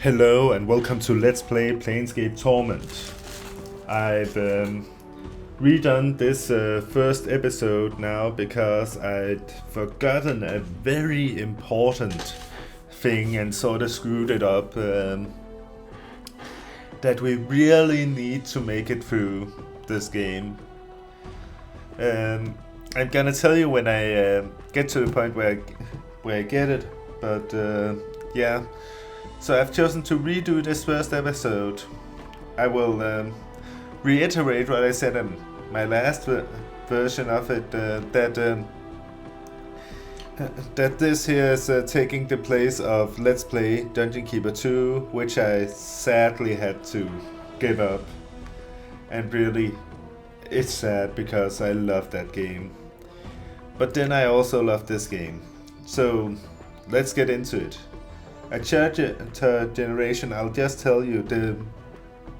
Hello and welcome to Let's Play Planescape Torment. I've redone this first episode now because I'd forgotten a very important thing and sort of screwed it up. That we really need to make it through this game. I'm gonna tell you when I get to the point where I get it, but yeah. So I've chosen to redo this first episode. I will reiterate what I said in my last version of it, that this here is taking the place of Let's Play Dungeon Keeper 2, which I sadly had to give up. And really, it's sad because I love that game. But then I also love this game. So let's get into it. At third generation, I'll just tell you the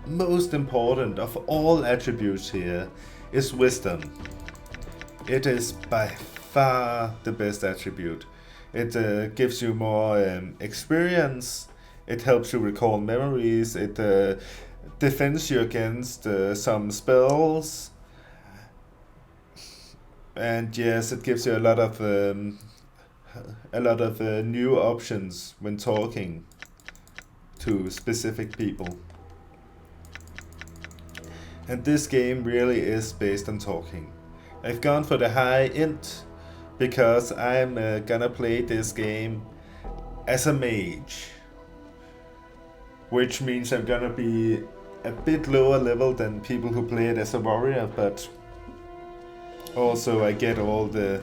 most important of all attributes here is wisdom. It is by far the best attribute. It gives you more experience, it helps you recall memories, it defends you against some spells, and yes, it gives you a lot of new options when talking to specific people. And this game really is based on talking. I've gone for the high int because I'm gonna play this game as a mage, which means I'm gonna be a bit lower level than people who play it as a warrior, but also I get all the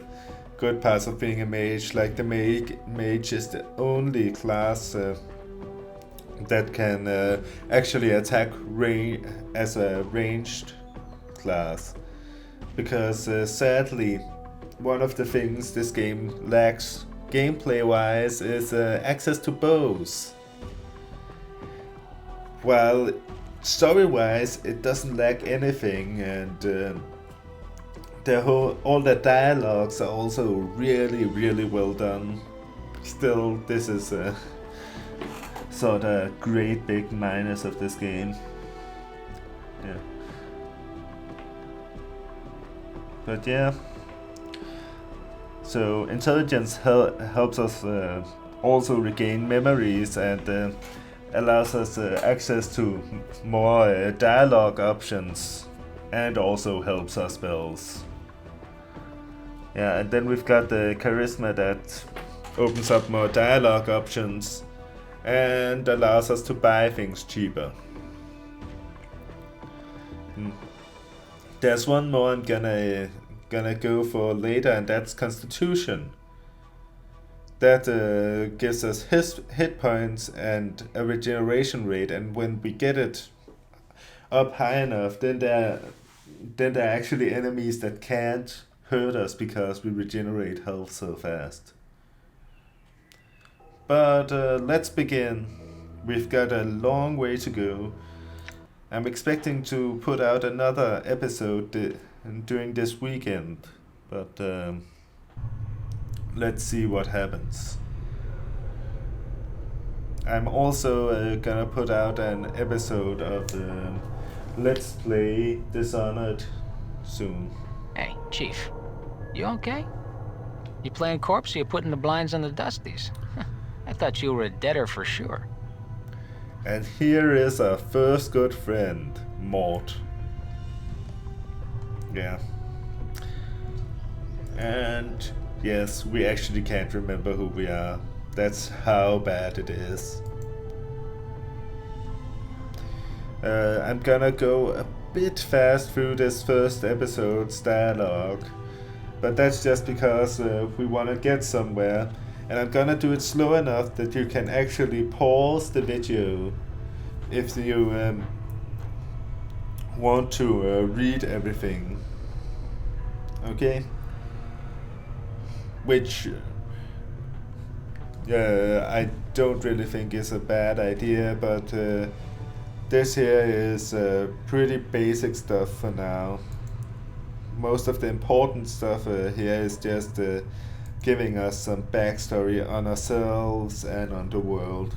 good parts of being a mage, like the mage is the only class that can actually attack as a ranged class. Because sadly, one of the things this game lacks gameplay wise is access to bows. While story wise it doesn't lack anything, and all the dialogues are also really well done. Still, this is a sort of great big minus of this game. Yeah. But yeah. So intelligence helps us also regain memories and allows us access to more dialogue options, and also helps our spells. Yeah, and then we've got the charisma that opens up more dialogue options and allows us to buy things cheaper. There's one more I'm gonna go for later, and that's Constitution. That gives us hit points and a regeneration rate, and when we get it up high enough, then there are actually enemies that can't hurt us because we regenerate health so fast. But let's begin. We've got a long way to go. I'm expecting to put out another episode during this weekend, but let's see what happens. I'm also gonna put out an episode of Let's Play Dishonored soon. Hey, Chief. You okay? You playing corpse or you putting the blinds on the dusties? I thought you were a deader for sure. And here is our first good friend, Mort. Yeah. And yes, we actually can't remember who we are. That's how bad it is. I'm gonna go a bit fast through this first episode's dialogue, but that's just because we want to get somewhere, and I'm gonna do it slow enough that you can actually pause the video if you want to read everything. Okay? Which I don't really think is a bad idea, but this here is pretty basic stuff for now. Most of the important stuff here is just giving us some backstory on ourselves and on the world.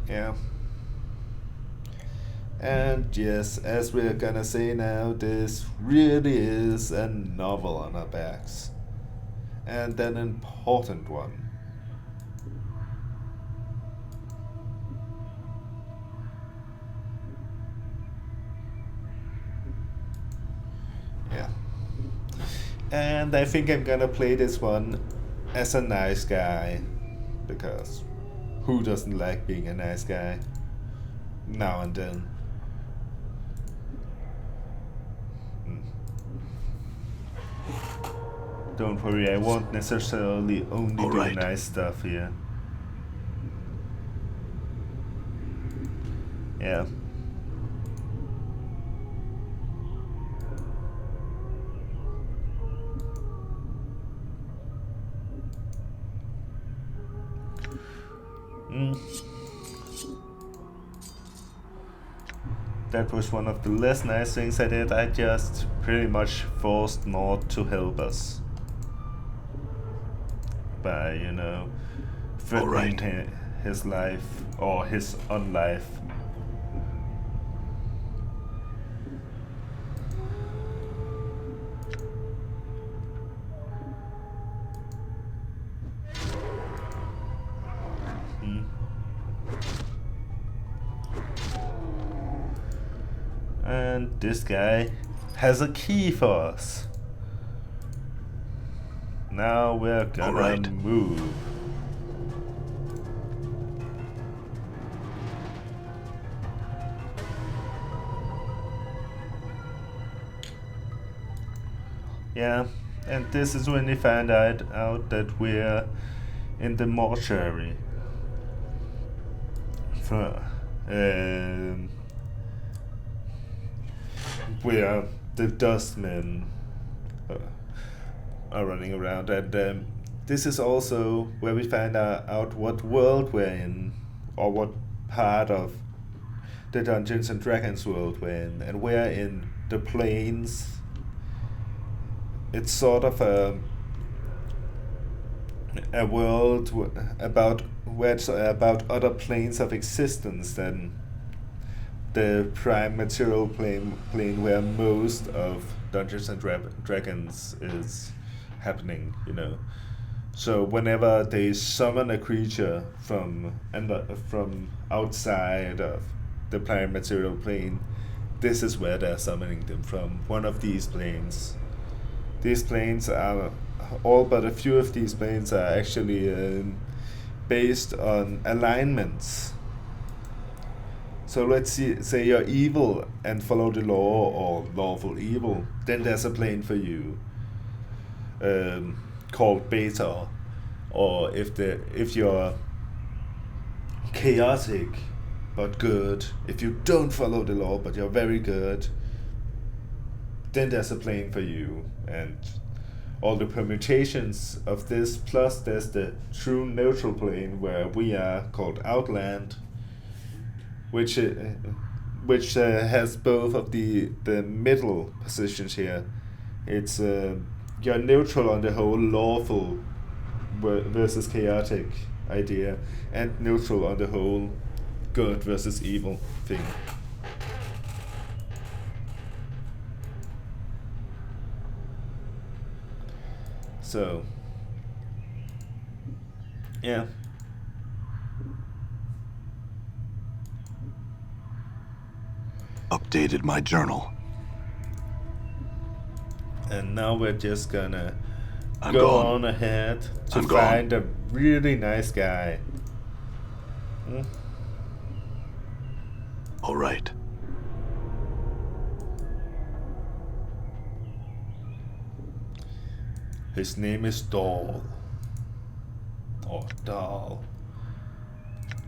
Yeah. And yes, as we're gonna say now, this really is a novel on our backs. And an important one. Yeah. And I think I'm gonna play this one as a nice guy. Because who doesn't like being a nice guy? Now and then. Don't worry, I won't necessarily only All do right. nice stuff here. Yeah. That was one of the less nice things I did. I just pretty much forced Nord to help us. By, threatening his life or his unlife. And this guy has a key for us. Now we're gonna move. Yeah, and this is when we find out that we're in the mortuary. Where the dustmen are running around, and this is also where we find out what world we're in, or what part of the Dungeons and Dragons world we're in, and we're in the planes. It's sort of a world about other planes of existence than the prime material plane where most of Dungeons and Dragons is happening, So whenever they summon a creature from outside of the prime material plane, this is where they're summoning them from, one of these planes. These planes are, all but a few of these planes are actually based on alignments. So let's say you're evil and follow the law, or lawful evil, then there's a plane for you called Beta. Or if you're chaotic but good, if you don't follow the law but you're very good, then there's a plane for you. And all the permutations of this, plus there's the true neutral plane where we are, called Outland, which has both of the middle positions here. It's you're neutral on the whole lawful versus chaotic idea, and neutral on the whole good versus evil thing. So, yeah. Updated my journal. And now we're just gonna I'm go gone. on ahead to I'm find a really nice guy. All right. His name is Dahl. Or Dahl.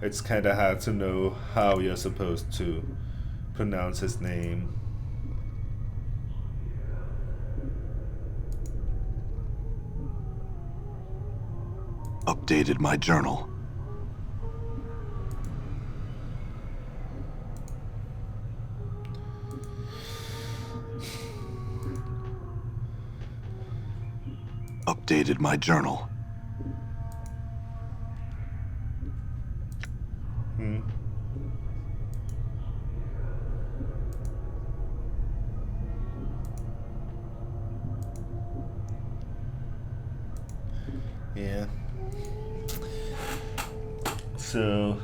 It's kinda hard to know how you're supposed to pronounce his name. Updated my journal. Updated my journal. So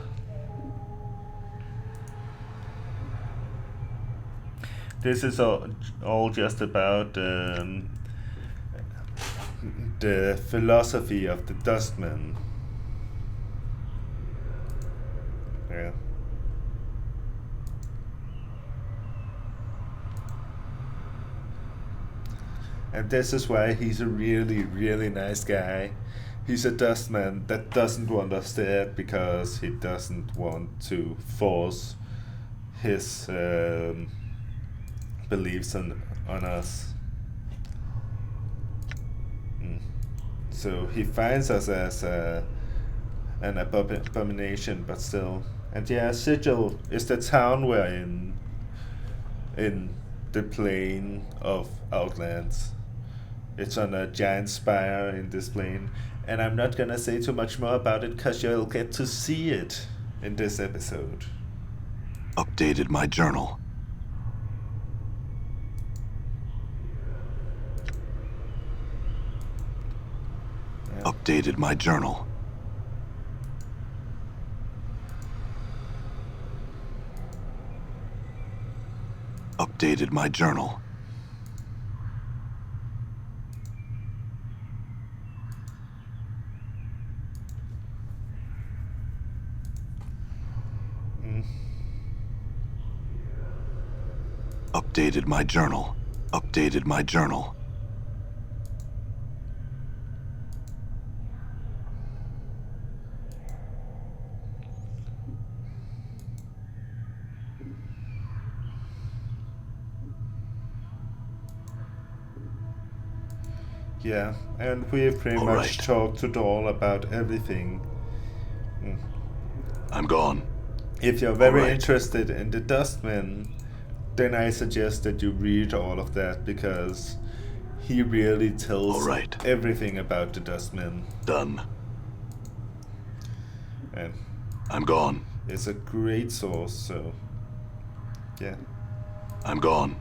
this is all just about the philosophy of the Dustman. Yeah. And this is why he's a really, really nice guy. He's a Dustman that doesn't want us dead because he doesn't want to force his beliefs on us. So he finds us as an abomination, but still. And yeah, Sigil is the town we're in the plane of Outlands. It's on a giant spire in this plane, and I'm not gonna say too much more about it because you'll get to see it in this episode. Updated my journal. Yeah. Updated my journal. Updated my journal. Updated my journal. Updated my journal. Yeah, and we've pretty All much right. talked to Dahl about everything. I'm gone. If you're very Alright. interested in the Dustman, then I suggest that you read all of that because he really tells Alright. everything about the Dustman. Done. And I'm gone. it's a great source, so yeah. I'm gone.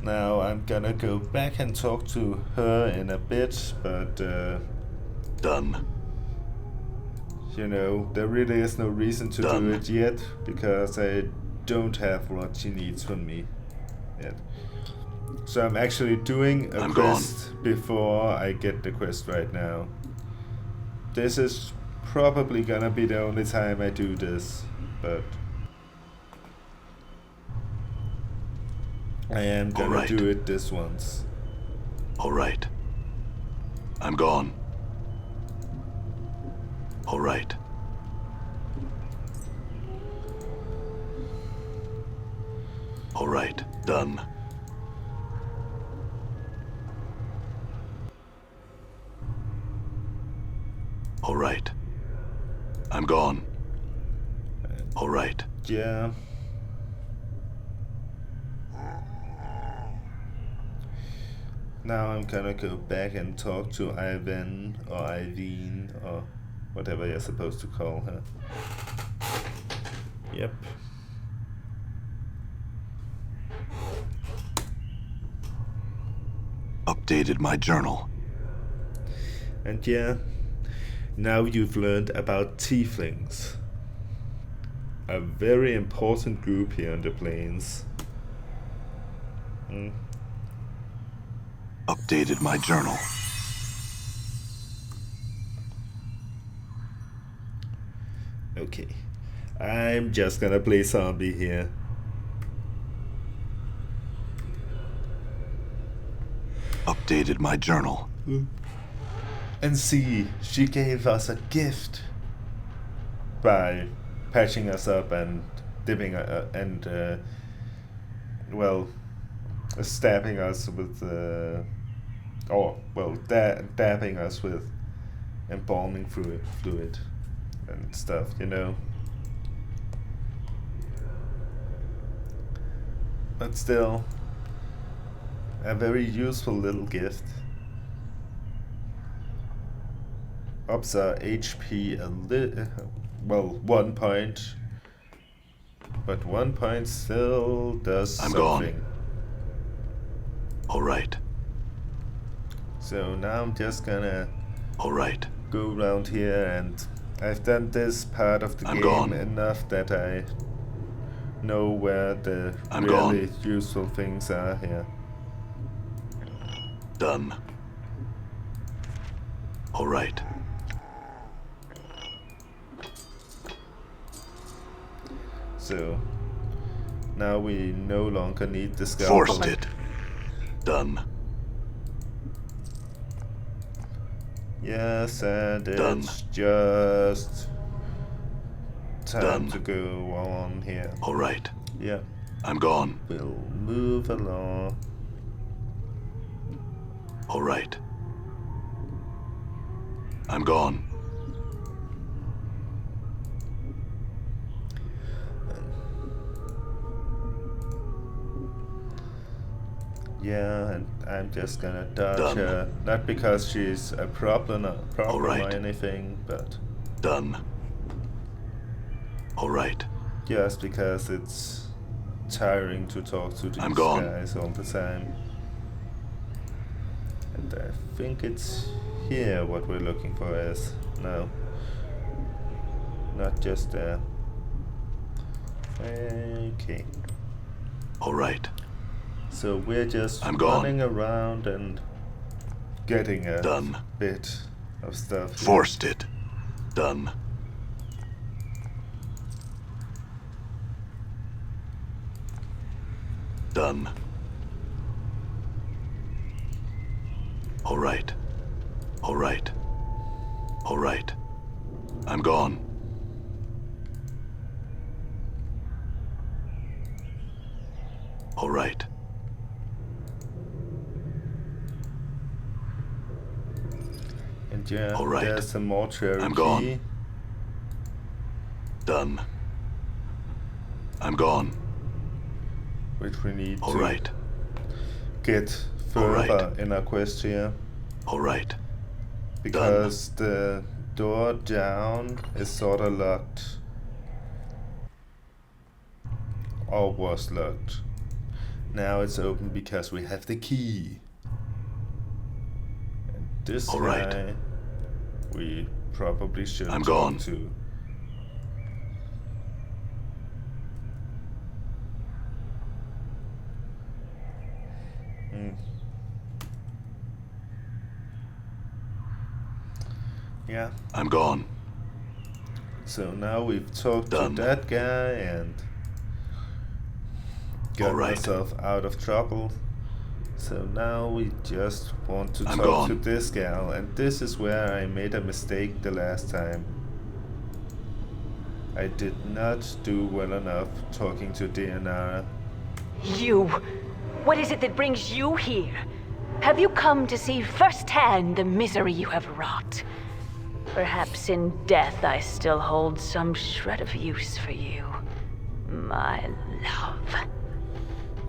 Now I'm gonna go back and talk to her in a bit, but Done. you know, there really is no reason to do Done. it yet because I don't have what she needs from me yet. So I'm actually doing a I'm quest before I get the quest right now. This is probably gonna be the only time I do this, but I am gonna Alright. do it this once. All right. I'm gone. All right. All right. Done. All right. I'm gone. All right. Yeah. Now I'm gonna go back and talk to Ivan or Irene or whatever you're supposed to call her. Yep. Updated my journal. And yeah, now you've learned about tieflings. A very important group here on the plains. Updated my journal. Okay. I'm just gonna play zombie here. Updated my journal. And see, she gave us a gift by patching us up and dipping well, stabbing us with dabbing us with embalming fluid and stuff, you know. But still, a very useful little gift. Ups our HP a little, well, 1 point. But 1 point still does I'm something. gone. All right. So now I'm just gonna All right. go around here and I've done this part of the I'm game gone. enough that I know where the I'm really gone. useful things are here. Done. All right. So now we no longer need the scalpel. Forced it. Done. Yes, and Done. it's just time Done. to go on here. All right. Yeah, I'm gone. we'll move along. All right. I'm gone. Yeah, and I'm just gonna dodge Done. her. Not because she's a problem or Alright. anything, but Done. All right. just because it's tiring to talk to I'm these gone. guys all the time. And I think it's here what we're looking for is. No. Not just there. Okay. All right. So we're just I'm gone. running around and getting a Done. bit of stuff. here. Forced it. Done. Done. All right. All right. All right. I'm gone. All right. And yeah, All right. there's a mortuary I'm key. gone. Done. I'm gone. Which we need All to right. get All right. further in our quest here. All right. Because the door down is sort of locked. Or was locked. Now it's open because we have the key. And this All guy right. we probably should I'm talk gone. to. Hmm. Yeah. I'm gone. So now we've talked Done. to that guy and got Alright. myself out of trouble. So now we just want to I'm talk to gone. this gal, and this is where I made a mistake the last time. I did not do well enough talking to Diana. You! What is it that brings you here? Have you come to see firsthand the misery you have wrought? Perhaps in death I still hold some shred of use for you, my love.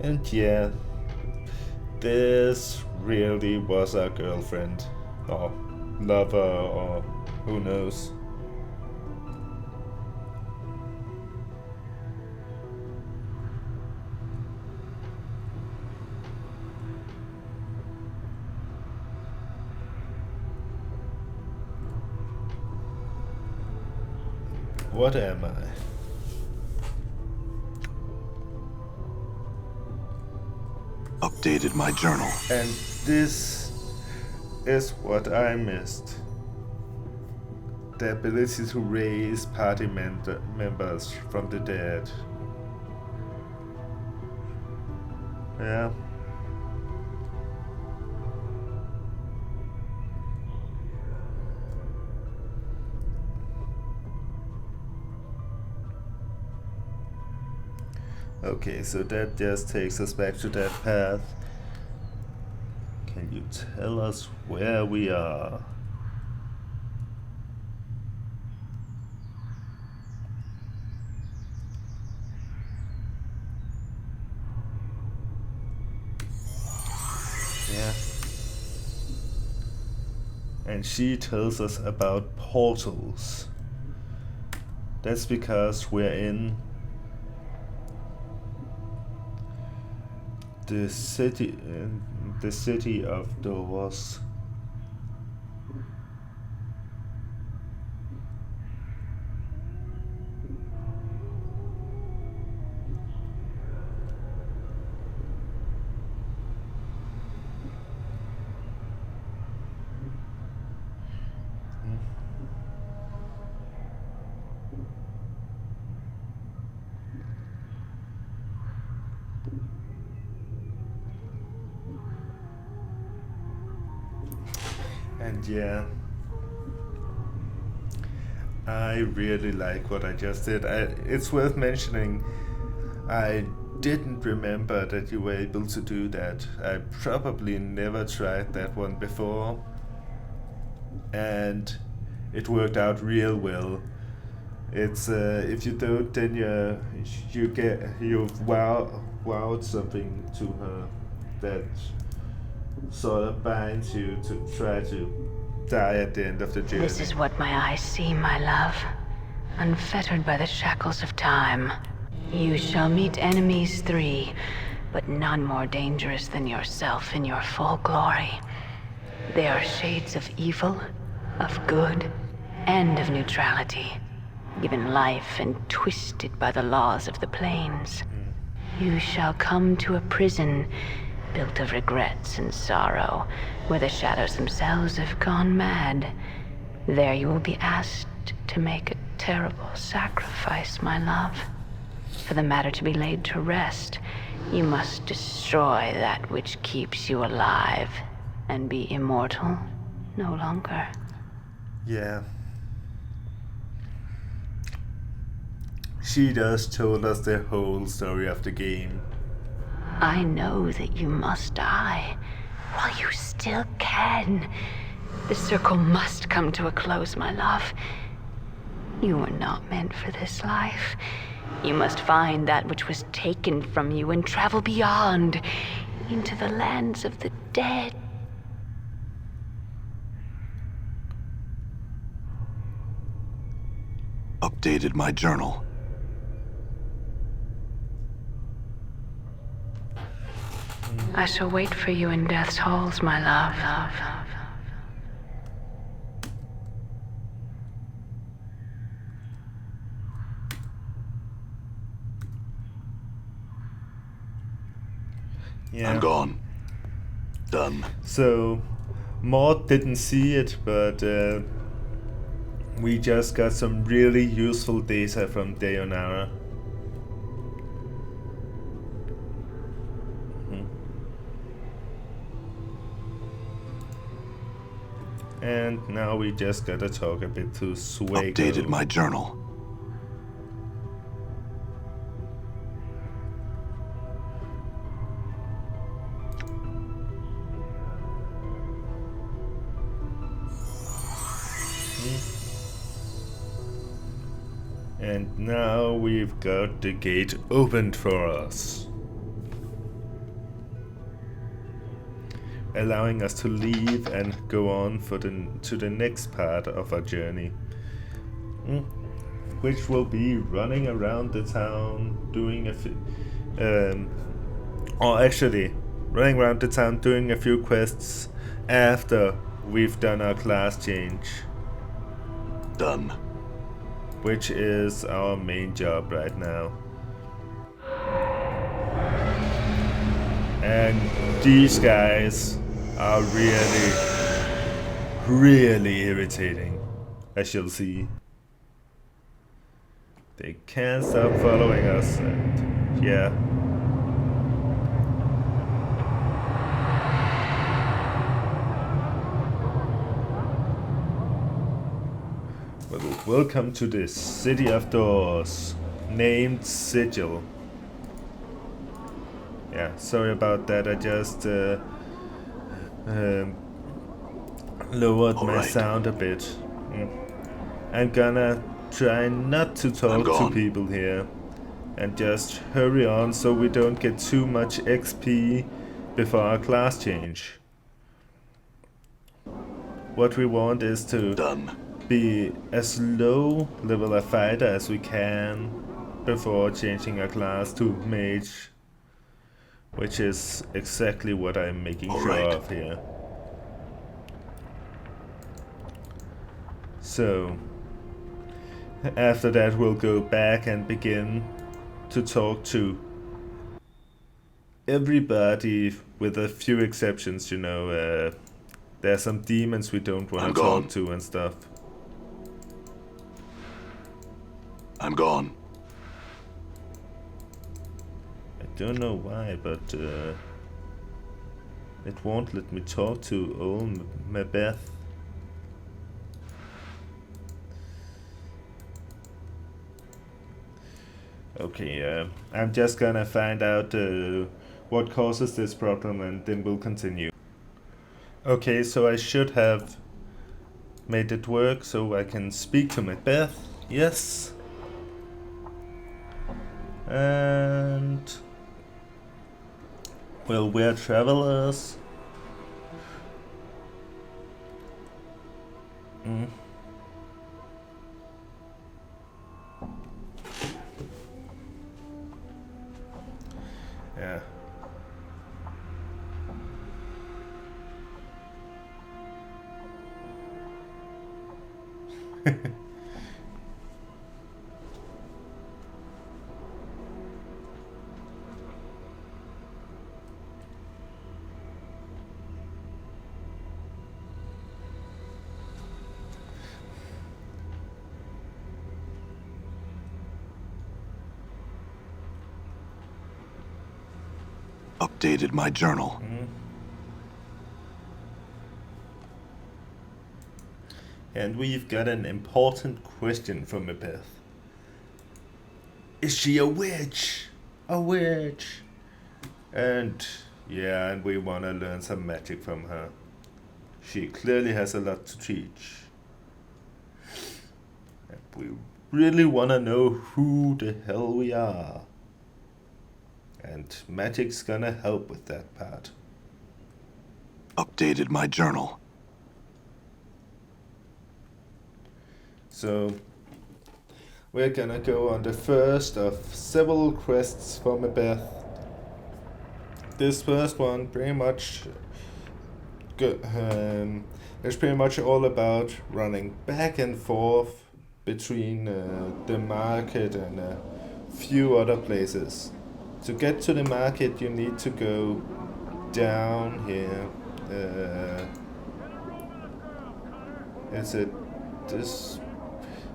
And yeah, this really was our girlfriend, or lover, or who knows. What am I? Updated my journal. And this is what I missed. The ability to raise party members from the dead. Yeah. Okay, so that just takes us back to that path. Can you tell us where we are? Yeah. And she tells us about portals. That's because we're in the city of doors. And yeah, I really like what I just did. It's worth mentioning, I didn't remember that you were able to do that. I probably never tried that one before, and it worked out real well. It's if you don't, then you've wowed something to her that sort of binds you to try to die at the end of the journey. This is what my eyes see, my love. Unfettered by the shackles of time. You shall meet enemies 3, but none more dangerous than yourself in your full glory. They are shades of evil, of good, and of neutrality, given life and twisted by the laws of the planes. You shall come to a prison built of regrets and sorrow, where the shadows themselves have gone mad. There you will be asked to make a terrible sacrifice, my love. For the matter to be laid to rest, you must destroy that which keeps you alive and be immortal no longer. Yeah. She just told us the whole story of the game. I know that you must die while you still can. The circle must come to a close, my love. You were not meant for this life. You must find that which was taken from you and travel beyond, into the lands of the dead. Updated my journal. I shall wait for you in death's halls, my love. Yeah. I'm gone. Done. So, Maud didn't see it, but we just got some really useful data from Deonara. And now we just gotta talk a bit to Suego. Updated my journal. And now we've got the gate opened for us, allowing us to leave and go on to the next part of our journey, which will be running around the town doing running around the town doing a few quests after we've done our class change. Done. Which is our main job right now. And these guys are really, really irritating, as you'll see. They can't stop following us, and yeah. Welcome to the City of Doors, named Sigil. Yeah, sorry about that, I just lowered my sound a bit. I'm gonna try not to talk to people here and just hurry on so we don't get too much XP before our class change. What we want is to be as low level a fighter as we can before changing our class to mage, which is exactly what I'm making sure of here. So after that we'll go back and begin to talk to everybody, with a few exceptions, you know. There's some demons we don't want to talk to and stuff. I'm gone. I don't know why, but it won't let me talk to old Mabeth. Okay, I'm just gonna find out what causes this problem and then we'll continue. Okay, so I should have made it work so I can speak to Macbeth. Yes. And... well, we're travelers. Yeah. Updated my journal. And we've got an important question from Macbeth. Is she a witch? A witch? And yeah, and we want to learn some magic from her. She clearly has a lot to teach. And we really want to know who the hell we are. And magic's gonna help with that part. Updated my journal. So, we're gonna go on the first of several quests for Macbeth. This first one pretty much it's pretty much all about running back and forth between the market and a few other places. To get to the market you need to go down here. Is it this?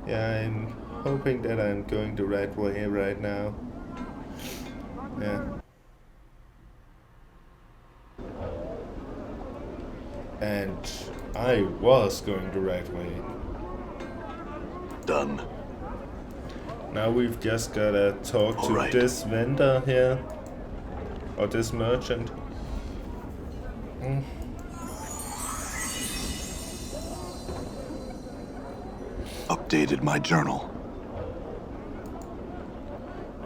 Yeah, I'm hoping that I'm going the right way right now. Yeah. And I was going the right way. Done. Now we've just gotta talk All to right. this vendor here. Or this merchant. Updated my journal.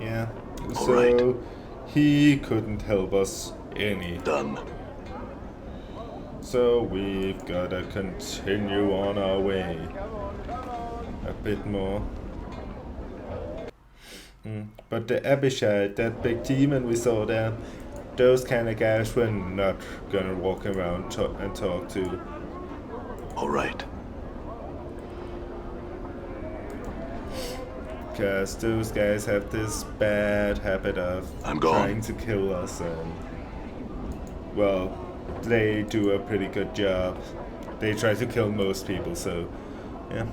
Yeah. All So right. he couldn't help us any. Done. So we've gotta continue on our way. A bit more. But the Abishai, that big demon we saw there, those kind of guys we're not gonna walk around and talk to. All right. Because those guys have this bad habit of I'm gone. trying to kill us, and well, they do a pretty good job. They try to kill most people, so yeah.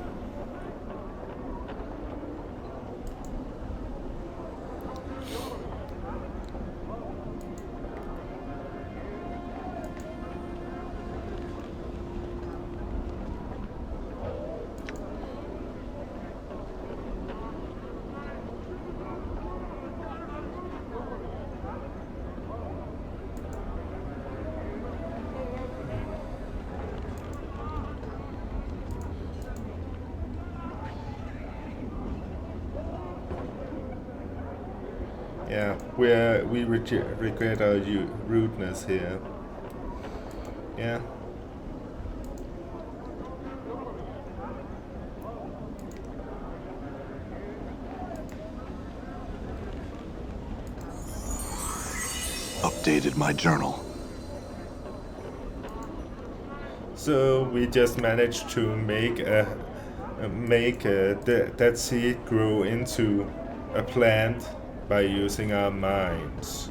Yeah, we regret our rudeness here. Yeah. Updated my journal. So we just managed to make that seed grow into a plant by using our minds.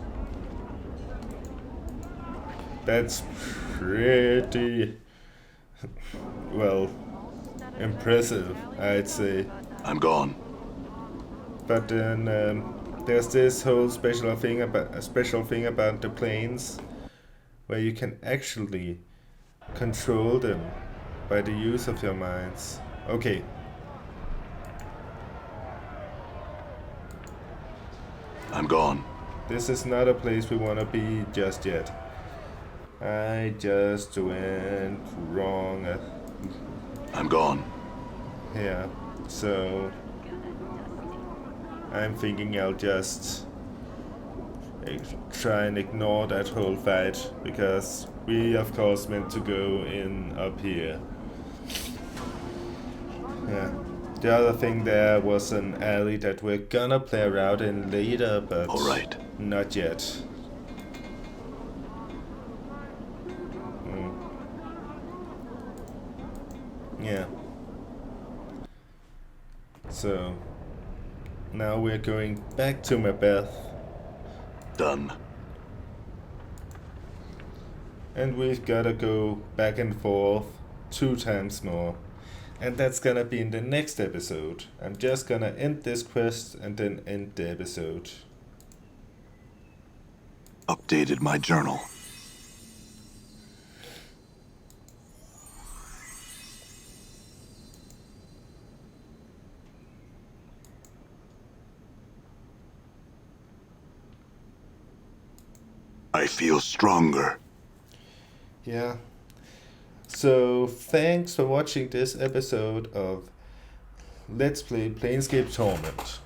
That's pretty, well, impressive, I'd say. I'm gone. But then there's this whole special thing about the planes, where you can actually control them by the use of your minds. Okay. I'm gone. This is not a place we want to be just yet. I just went wrong I'm gone. here, so I'm thinking I'll just try and ignore that whole fight, because we of course meant to go in up here. Yeah. The other thing there was an alley that we're gonna play around in later, but All right. not yet. Yeah. So now we're going back to Macbeth, Done. and we've gotta go back and forth 2 times more. And that's gonna be in the next episode. I'm just gonna end this quest and then end the episode. Updated my journal. I feel stronger. Yeah. So thanks for watching this episode of Let's Play Planescape Torment.